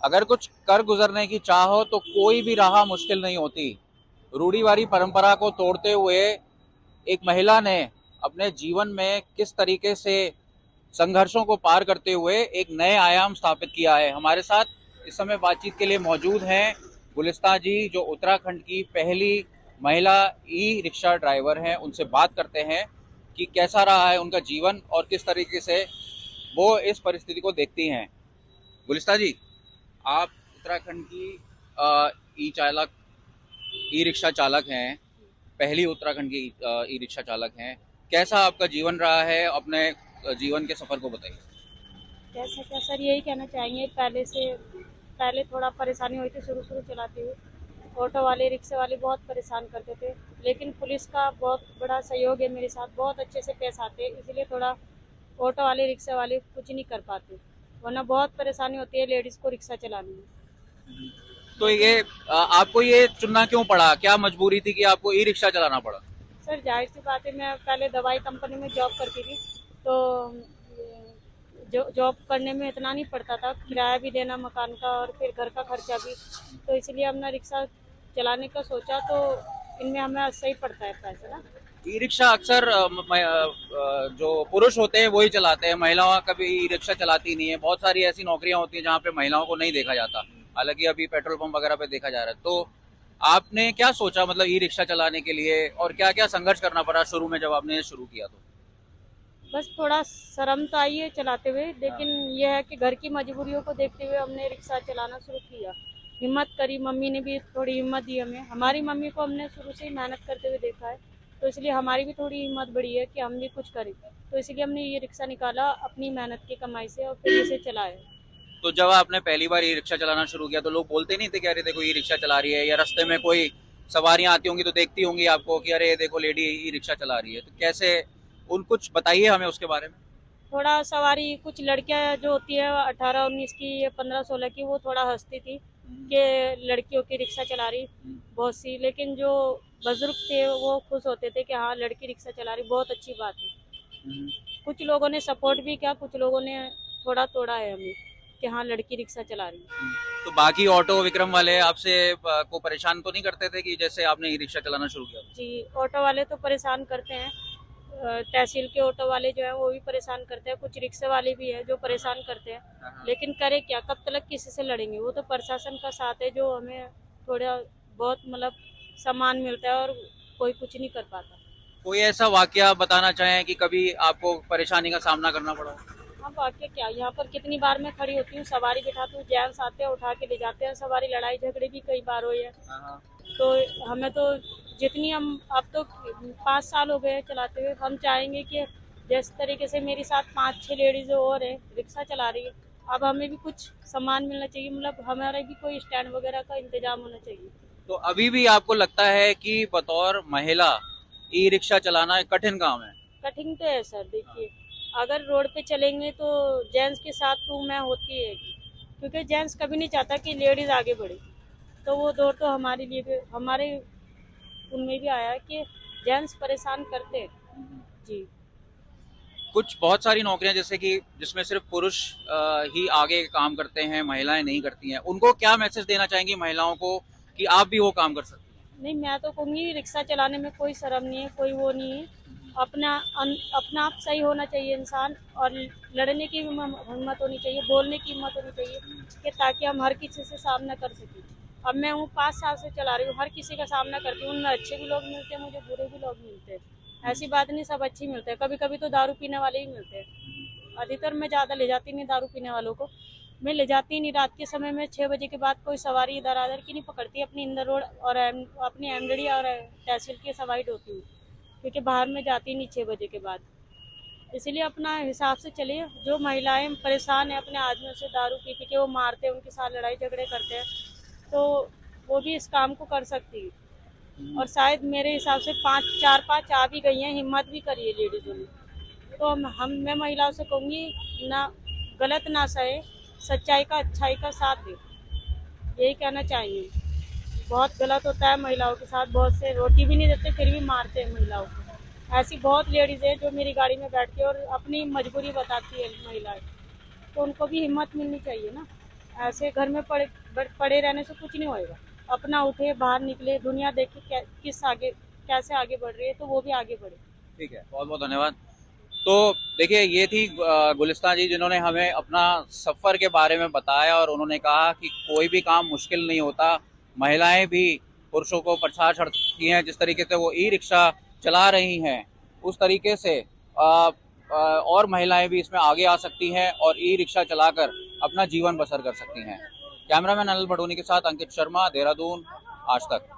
अगर कुछ कर गुजरने की चाह हो तो कोई भी राह मुश्किल नहीं होती। रूढ़िवादी परंपरा को तोड़ते हुए एक महिला ने अपने जीवन में किस तरीके से संघर्षों को पार करते हुए एक नए आयाम स्थापित किया है। हमारे साथ इस समय बातचीत के लिए मौजूद हैं गुलिस्ता जी, जो उत्तराखंड की पहली महिला ई रिक्शा ड्राइवर हैं। उनसे बात करते हैं कि कैसा रहा है उनका जीवन और किस तरीके से वो इस परिस्थिति को देखती हैं। गुलिस्ता जी, आप उत्तराखंड की ई चालक ई रिक्शा चालक हैं, पहली उत्तराखंड की ई रिक्शा चालक हैं। कैसा आपका जीवन रहा है? अपने जीवन के सफर को बताइए। कैसा क्या सर, यही कहना चाहेंगे। पहले थोड़ा परेशानी हुई थी शुरू शुरू चलाते हुए। ऑटो वाले रिक्शे वाले बहुत परेशान करते थे, लेकिन पुलिस का बहुत बड़ा सहयोग है मेरे साथ, बहुत अच्छे से पेश आते हैं, इसीलिए थोड़ा ऑटो वाले रिक्शे वाले कुछ नहीं कर पाते, वरना बहुत परेशानी होती है लेडीज़ को रिक्शा चलाने में। तो ये आपको ये चुनना क्यों पड़ा? क्या मजबूरी थी कि आपको ई रिक्शा चलाना पड़ा? सर जाहिर सी बात है, मैं पहले दवाई कंपनी में जॉब करती थी, तो जो जॉब करने में इतना नहीं पड़ता था, किराया भी देना मकान का और फिर घर का खर्चा भी, तो इसलिए हमने रिक्शा चलाने का सोचा, तो इनमें हमें सही पड़ता है पैसा ना। ई रिक्शा अक्सर जो पुरुष होते हैं वही चलाते हैं, महिलाओं कभी ई रिक्शा चलाती नहीं है। बहुत सारी ऐसी नौकरियां होती हैं जहाँ पे महिलाओं को नहीं देखा जाता, हालांकि अभी पेट्रोल पंप वगैरह पे देखा जा रहा है। तो आपने क्या सोचा मतलब ई रिक्शा चलाने के लिए, और क्या क्या संघर्ष करना पड़ा शुरू में जब आपने ये शुरू किया? तो बस थोड़ा शर्म तो आई है चलाते हुए, लेकिन यह है कि घर की मजबूरियों को देखते हुए हमने रिक्शा चलाना शुरू किया। हिम्मत करी, मम्मी ने भी थोड़ी हिम्मत दी हमें, हमारी मम्मी को हमने शुरू से ही मेहनत करते हुए देखा है, तो इसलिए हमारी भी थोड़ी हिम्मत बढ़ी है कि हम भी कुछ करें, तो इसलिए हमने ये रिक्शा निकाला अपनी मेहनत की कमाई से और फिर इसे चलाया। तो जब आपने पहली बार ई रिक्शा चलाना शुरू किया तो लोग बोलते नहीं थे कि अरे देखो ई रिक्शा चला रही है, या रास्ते में कोई सवारियां आती होंगी तो देखती होंगी आपको कि अरे देखो लेडी ई रिक्शा चला रही है? तो कैसे उन कुछ बताइए हमें उसके बारे में। थोड़ा सवारी, कुछ लड़कियां जो होती है 18-19 की या 15-16 की, वो थोड़ा हंसती थी कि लड़कियों की रिक्शा चला रही बहुत सी, लेकिन जो बुजुर्ग थे वो खुश होते थे कि हाँ लड़की रिक्शा चला रही, बहुत अच्छी बात है। कुछ लोगों ने सपोर्ट भी किया, कुछ लोगों ने थोड़ा तोड़ा है हमें कि हाँ लड़की रिक्शा चला रही है। तो बाकी ऑटो विक्रम वाले आपसे को परेशान तो नहीं करते थे कि जैसे आपने ई रिक्शा चलाना शुरू किया? जी, ऑटो वाले तो परेशान करते हैं। तहसील के ऑटो वाले जो है वो भी परेशान करते हैं, कुछ रिक्शे वाले भी है जो परेशान करते हैं, लेकिन करे क्या, कब तक किसी से लड़ेंगे। वो तो प्रशासन का साथ है जो हमें थोड़ा बहुत मतलब सम्मान मिलता है, और कोई कुछ नहीं कर पाता। कोई ऐसा वाकया बताना चाहें कि कभी आपको परेशानी का सामना करना पड़ा? हाँ वाकई क्या, यहाँ पर कितनी बार मैं खड़ी होती हूँ, सवारी बिठाती हूँ, जेंट्स आते हैं उठा के ले जाते हैं सवारी, लड़ाई झगड़े भी कई बार हुई है। तो हमें तो जितनी हम अब तो 5 साल हो गए चलाते हुए, हम चाहेंगे कि जिस तरीके से मेरे साथ 5-6 लेडीज और है रिक्शा चला रही है, अब हमें भी कुछ सम्मान मिलना चाहिए, मतलब हमारे भी कोई स्टैंड वगैरह का इंतजाम होना चाहिए। तो अभी भी आपको लगता है कि बतौर महिला ई रिक्शा चलाना एक कठिन काम है? कठिन तो है सर, देखिए अगर रोड पे चलेंगे तो जेंट्स के साथ तू मैं होती है, क्योंकि जेंट्स कभी नहीं चाहता कि लेडीज आगे बढ़े, तो वो दौर तो हमारे लिए भी, हमारे उनमें भी आया है कि जेंट्स परेशान करते हैं। जी। कुछ बहुत सारी नौकरियां जैसे कि जिसमें सिर्फ पुरुष ही आगे काम करते हैं, महिलाएं नहीं करती हैं, उनको क्या मैसेज देना चाहेंगी महिलाओं को कि आप भी वो काम कर सकती हैं? नहीं, मैं तो कहूँगी रिक्शा चलाने में कोई शर्म नहीं है, कोई वो नहीं है, अपना आप सही होना चाहिए इंसान, और लड़ने की भी हिम्मत होनी चाहिए, बोलने की हिम्मत होनी चाहिए, कि ताकि हम हर किसी से सामना कर सकें। अब मैं हूँ 5 साल से चला रही हूँ, हर किसी का सामना करती हूँ, उनमें अच्छे भी लोग मिलते हैं, मुझे बुरे भी लोग मिलते हैं, ऐसी बात नहीं सब अच्छे मिलते हैं, कभी कभी तो दारू पीने वाले ही मिलते हैं। अधिकतर मैं ज़्यादा ले जाती नहीं दारू पीने वालों को, मैं ले जाती ही नहीं। रात के समय में 6 बजे के बाद कोई सवारी इधर आधर की नहीं पकड़ती, अपनी इंदर रोड और अपनी एमडडी और तहसील की सवारी होती हूँ, क्योंकि बाहर में जाती नहीं 6 बजे के बाद। इसलिए अपना हिसाब से चलिए, जो महिलाएं परेशान हैं अपने आदमियों से, दारू पी पी के वो मारते हैं, उनके साथ लड़ाई झगड़े करते हैं, तो वो भी इस काम को कर सकती है, और शायद मेरे हिसाब से 4-5 आ भी गई हैं, हिम्मत भी करी है लेडीज़ों ने। तो मैं महिलाओं से कहूँगी, ना गलत ना सहे, सच्चाई का अच्छाई का साथ दे, यही कहना चाहेंगे। बहुत गलत होता है महिलाओं के साथ, बहुत से रोटी भी नहीं देते फिर भी मारते हैं महिलाओं को, ऐसी बहुत लेडीज़ है जो मेरी गाड़ी में बैठ के और अपनी मजबूरी बताती है महिलाएं, तो उनको भी हिम्मत मिलनी चाहिए ना, ऐसे घर में पड़े रहने से कुछ नहीं होएगा। अपना उठे, बाहर निकले, दुनिया देखे कैसे आगे बढ़ रही है, तो वो भी आगे बढ़े। ठीक है, बहुत बहुत धन्यवाद। तो देखिए, ये थी गुलिस्तान जी, जिन्होंने हमें अपना सफ़र के बारे में बताया और उन्होंने कहा कि कोई भी काम मुश्किल नहीं होता। महिलाएं भी पुरुषों को पछाड़ सकती हैं। जिस तरीके से वो ई रिक्शा चला रही हैं, उस तरीके से और महिलाएं भी इसमें आगे आ सकती हैं और ई रिक्शा चलाकर अपना जीवन बसर कर सकती हैं। कैमरामैन अनिल भटोनी के साथ अंकित शर्मा, देहरादून, आज तक।